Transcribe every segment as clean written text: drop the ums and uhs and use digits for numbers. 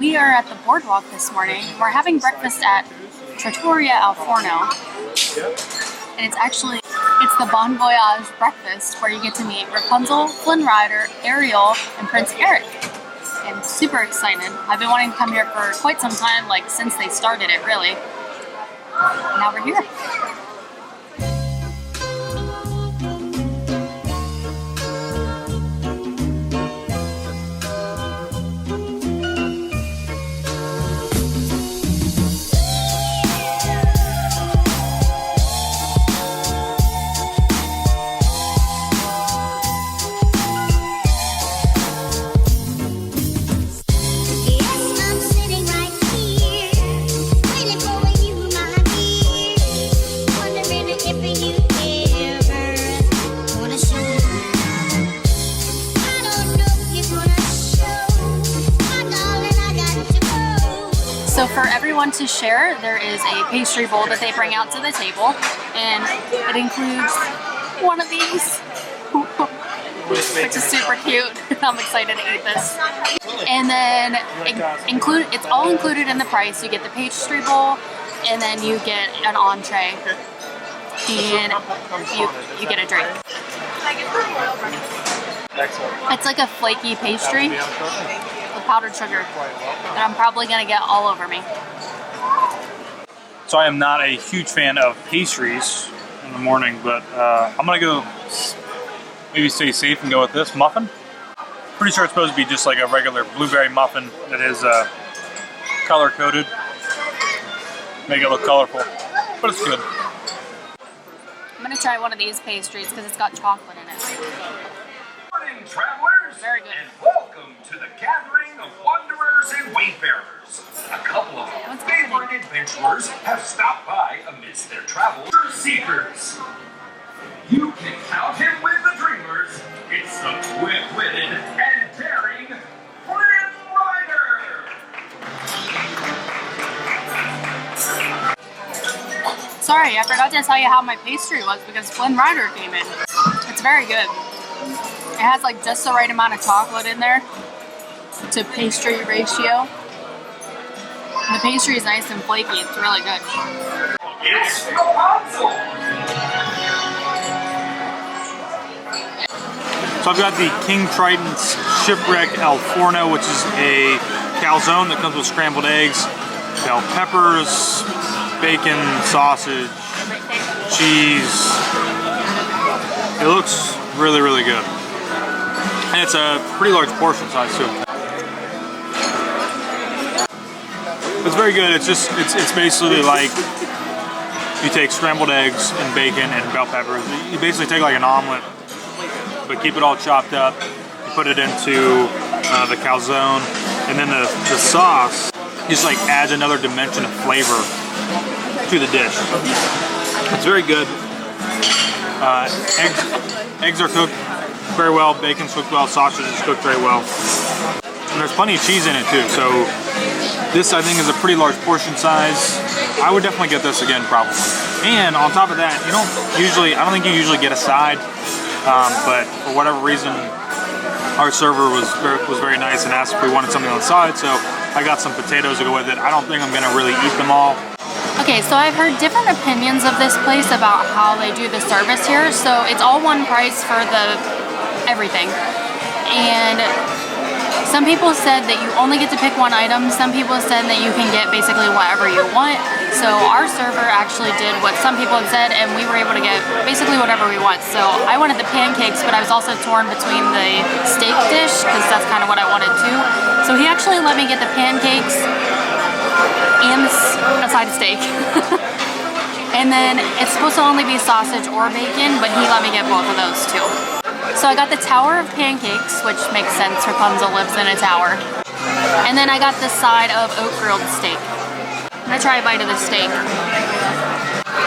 We are at the boardwalk this morning. We're having breakfast at Tratoria Al Forno. And it's the Bon Voyage Breakfast where you get to meet Rapunzel, Flynn Ryder, Ariel, and Prince Eric. I'm super excited. I've been wanting to come here for quite some time, like since they started it, really. And now we're here. So for everyone to share, there is a pastry bowl that they bring out to the table, and it includes one of these, which is super cute. I'm excited to eat this. And then it's all included in the price. You get the pastry bowl, and then you get an entree, and you get a drink. It's like a flaky pastry with powdered sugar that I'm probably gonna get all over me. So I am not a huge fan of pastries in the morning, but I'm gonna go maybe stay safe and go with this muffin. Pretty sure it's supposed to be just like a regular blueberry muffin that is color coded. Make it look colorful, but it's good. I'm gonna try one of these pastries because it's got chocolate in it. Morning, travelers! Very good. And welcome to the gathering of wanderers and wayfarers. A couple of our favorite adventurers have stopped by amidst their travels. Seekers. You can count him with the dreamers. It's the quick-witted and daring Flynn Ryder. Sorry, I forgot to tell you how my pastry was because Flynn Ryder came in. It's very good. It has like just the right amount of chocolate in there to pastry ratio. The pastry is nice and flaky. It's really good. It's Rapunzel. So I've got the King Triton's Shipwreck Al Forno, which is a calzone that comes with scrambled eggs, bell peppers, bacon, sausage, cheese. It looks really, really good. And it's a pretty large portion size too. It's very good. It's basically like you take scrambled eggs and bacon and bell peppers. You basically take like an omelet, but keep it all chopped up. You put it into the calzone, and then the sauce just like adds another dimension of flavor to the dish. It's very good. Eggs are cooked very well, bacon's cooked well, sausage is cooked very well. And there's plenty of cheese in it too, so this I think is a pretty large portion size. I would definitely get this again probably. And on top of that, I don't think you usually get a side, but for whatever reason, our server was very nice and asked if we wanted something on the side, so I got some potatoes to go with it. I don't think I'm gonna really eat them all. Okay, so I've heard different opinions of this place about how they do the service here. So it's all one price for everything. And some people said that you only get to pick one item. Some people said that you can get basically whatever you want. So our server actually did what some people had said, and we were able to get basically whatever we want. So I wanted the pancakes, but I was also torn between the steak dish because that's kind of what I wanted too. So he actually let me get the pancakes and a side of steak. And then it's supposed to only be sausage or bacon, but he let me get both of those too. So I got the tower of pancakes, which makes sense, Rapunzel lives in a tower. And then I got the side of oat grilled steak. I'm gonna try a bite of the steak.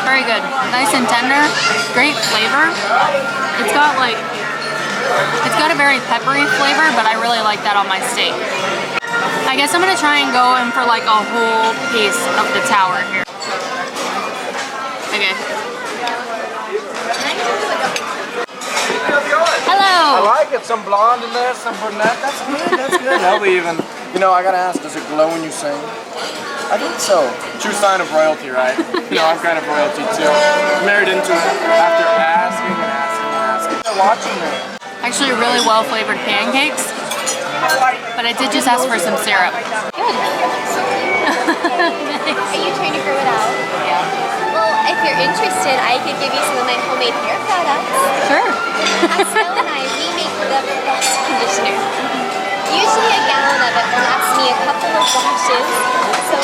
Very good, nice and tender, great flavor. It's got a very peppery flavor, but I really like that on my steak. I guess I'm gonna try and go in for like a whole piece of the tower here. Okay. Hello! I like it. Some blonde in there, some brunette. That's good. That's good. That'll be even You know, I gotta ask, does it glow when you sing? I think so. True sign of royalty, right? You know, I'm kind of royalty too. Married into it after asking and asking and asking. They're watching me. Actually, really well flavored pancakes, but I did just ask for some syrup. Good. Are you trying to grow it out? Yeah. Well, if you're interested, I could give you some of my homemade hair products. Sure. Snow and I, we make the best conditioner. Usually a gallon of it will last me a couple of washes, so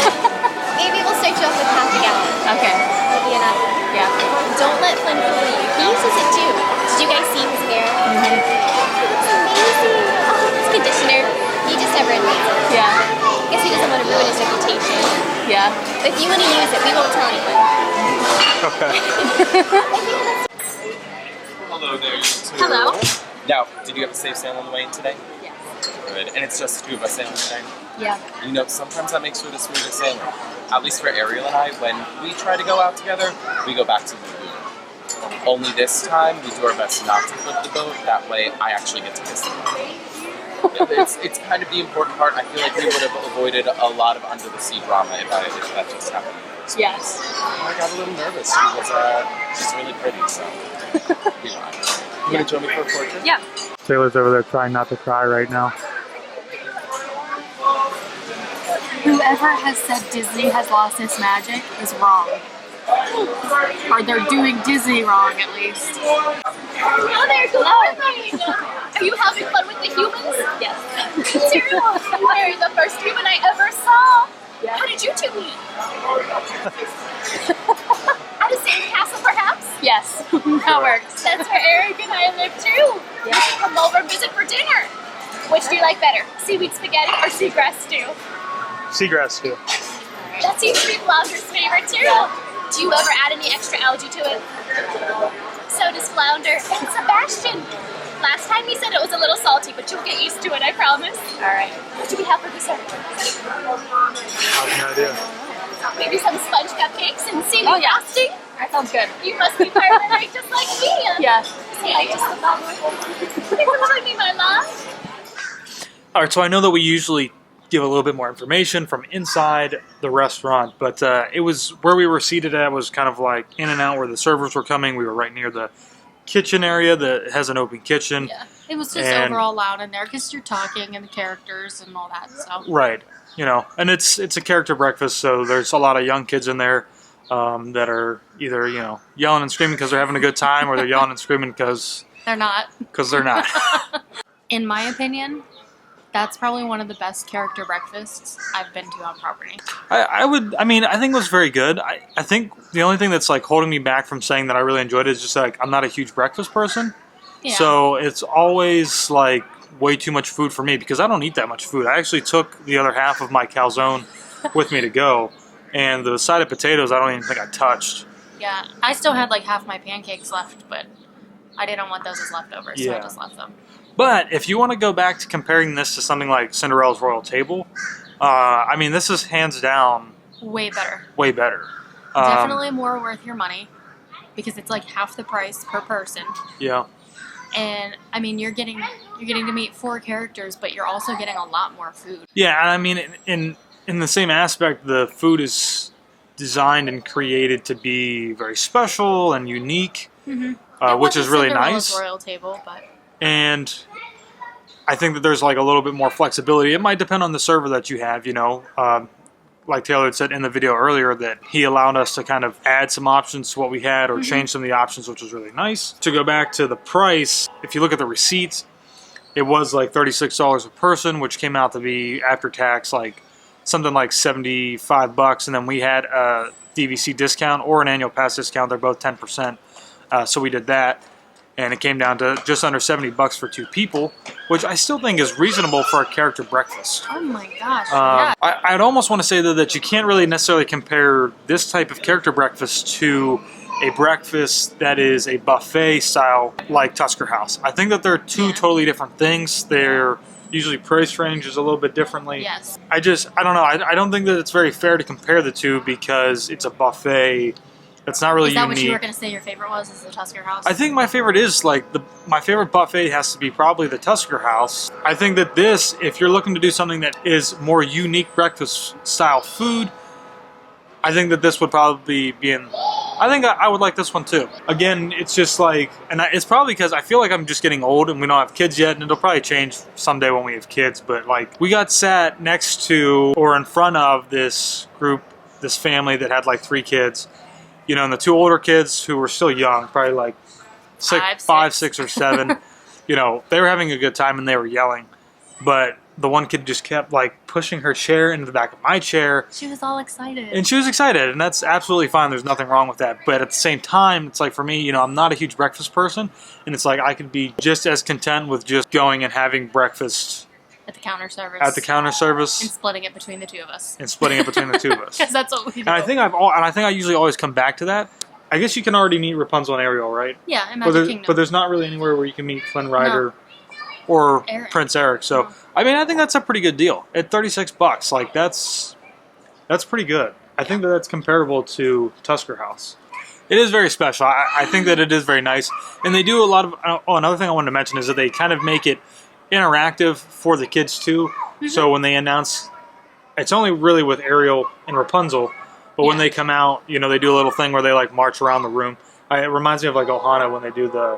maybe we'll start you off with half a gallon. Okay. That'll be enough. Yeah. Don't let Flynn fool you. He uses it too. Did you guys see his hair? Mm-hmm. It looks amazing. Oh, it's conditioner. He just never admits it. Yeah. I guess he doesn't want to ruin his reputation. Yeah. But if you want to use it, we won't tell anyone. Okay. Hello there, you two. Hello. Now, did you have a safe sail on the way in today? Yes. Good. And it's just the two of us sailing today? Yeah. You know, sometimes that makes for the smoothest sailing. At least for Ariel and I, when we try to go out together, we go back to the lagoon. Only this time, we do our best not to flip the boat. That way, I actually get to kiss the boat. It's kind of the important part. I feel like we would have avoided a lot of under the sea drama if that just happened. So Yes. I got a little nervous because she's really pretty, so be fine. You want to join me for a portrait? Yeah. Taylor's over there trying not to cry right now. Whoever has said Disney has lost its magic is wrong. Or they're doing Disney wrong, at least. Hello there, good morning. Are you having fun with the humans? Yes. Me too. You're the first human I ever saw. Yeah. How did you two meet? At the same castle, perhaps? Yes. That works. That's where Eric and I live too. You should come over and visit for dinner. Which do you like better, seaweed spaghetti or seagrass stew? Seagrass stew. That seems to be Flounder's favorite too. Do you ever add any extra algae to it? So does Flounder and Sebastian. Last time he said it was a little salty, but you'll get used to it, I promise. Alright. What do we have for dessert? I have no idea. Maybe some sponge cupcakes and seaweed frosting? That sounds good. You must be paranoid just like me. Yeah. Say I just love you. Will be my love? Alright, so I know that we usually give a little bit more information from inside the restaurant, but it was where we were seated at was kind of like in and out where the servers were coming. We were right near the kitchen area that has an open kitchen. Yeah. It was just overall loud in there because you're talking and the characters and all that. So. Right. You know, and it's a character breakfast, so there's a lot of young kids in there that are either, you know, yelling and screaming because they're having a good time, or they're yelling and screaming because They're not. they're not. In my opinion, that's probably one of the best character breakfasts I've been to on property. I think it was very good. I think the only thing that's like holding me back from saying that I really enjoyed it is just like I'm not a huge breakfast person. Yeah. So it's always like way too much food for me because I don't eat that much food. I actually took the other half of my calzone with me to go, and the side of potatoes I don't even think I touched. Yeah, I still had like half my pancakes left, but I didn't want those as leftovers, so I Yeah. just left them. But if you want to go back to comparing this to something like Cinderella's Royal Table, I mean, this is hands down Way better. way better. Definitely more worth your money because it's like half the price per person. Yeah. And I mean, you're getting to meet 4 characters, but you're also getting a lot more food. Yeah, and I mean, in the same aspect, the food is designed and created to be very special and unique, which is really Cinderella's nice. Royal Table, but And I think that there's like a little bit more flexibility. It might depend on the server that you have, you know. Like Taylor had said in the video earlier, that he allowed us to kind of add some options to what we had or change some of the options, which was really nice. To go back to the price, if you look at the receipts, it was like $36 a person, which came out to be after tax like something like $75, and then we had a DVC discount or an annual pass discount. They're both 10%, so we did that. And it came down to just under $70 for 2 people, which I still think is reasonable for a character breakfast. oh my gosh, yeah. I'd almost want to say, though, that you can't really necessarily compare this type of character breakfast to a breakfast that is a buffet style like Tusker House. I think that they're two totally different things. They're usually price range is a little bit differently. Yes. I don't know. I don't think that it's very fair to compare the two because it's a buffet It's not really Is that unique. what you were going to say your favorite was, is the Tusker House? I think my favorite is my favorite buffet has to be probably the Tusker House. I think that this, if you're looking to do something that is more unique breakfast style food, I think that this would probably be in. I think I would like this one too. Again, it's just like, and it's probably because I feel like I'm just getting old and we don't have kids yet, and it'll probably change someday when we have kids. But like, we got sat next to or in front of this group, this family that had like 3 kids. You know, and the 2 older kids who were still young, probably like 5, 6, or 7, you know, they were having a good time and they were yelling. But the one kid just kept like pushing her chair into the back of my chair. She was all excited. And she was excited, and that's absolutely fine. There's nothing wrong with that. But at the same time, it's like for me, you know, I'm not a huge breakfast person. And it's like I could be just as content with just going and having breakfast at the counter service. At the counter service. And splitting it between the 2 of us. And splitting it between the 2 of us. Because that's what we do. And I think I usually always come back to that. I guess you can already meet Rapunzel and Ariel, right? Yeah, in Magic Kingdom. But there's not really anywhere where you can meet Flynn Ryder or Prince Eric. So I mean, I think that's a pretty good deal at $36. Like that's pretty good. I think that that's comparable to Tusker House. It is very special. I think that it is very nice, and they do a lot of. Oh, another thing I wanted to mention is that they kind of make it interactive for the kids too. Mm-hmm. So when they announce, it's only really with Ariel and Rapunzel, but when they come out, you know, they do a little thing where they like march around the room. It reminds me of like Ohana when they do the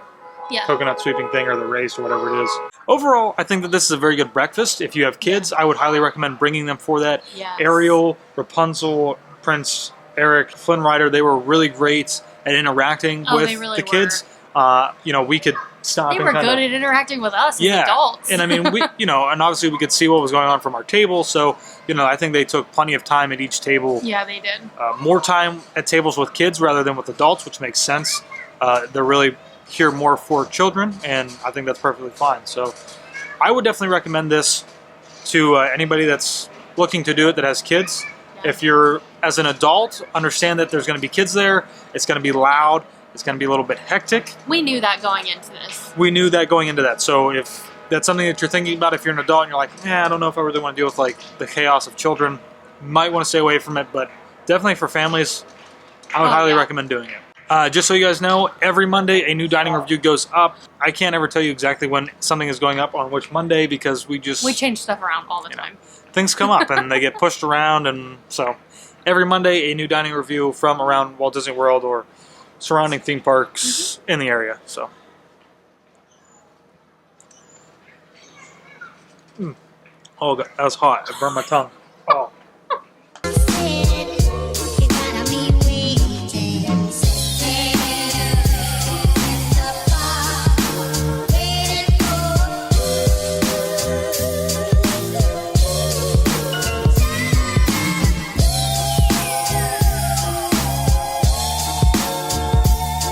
coconut sweeping thing or the race or whatever it is. Overall, I think that this is a very good breakfast. If you have kids, I would highly recommend bringing them for that. Yes. Ariel, Rapunzel, Prince Eric, Flynn Ryder, they were really great at interacting with the kids. You know, we could stop. They were good at interacting with us as adults. And I mean, we, you know, and obviously we could see what was going on from our table. So, you know, I think they took plenty of time at each table. Yeah, they did. More time at tables with kids rather than with adults, which makes sense. They're really here more for children, and I think that's perfectly fine. So, I would definitely recommend this to anybody that's looking to do it that has kids. Yeah. If you're, as an adult, understand that there's going to be kids there. It's going to be loud. It's going to be a little bit hectic. We knew that going into this. We knew that going into that. So if that's something that you're thinking about, if you're an adult and you're like, I don't know if I really want to deal with like the chaos of children, you might want to stay away from it. But definitely for families, I would highly recommend doing it. Just so you guys know, every Monday a new dining review goes up. I can't ever tell you exactly when something is going up on which Monday because we change stuff around all the time. Things come up and they get pushed around, and so every Monday a new dining review from around Walt Disney World or surrounding theme parks in the area. So, oh, that was hot. It burned my tongue.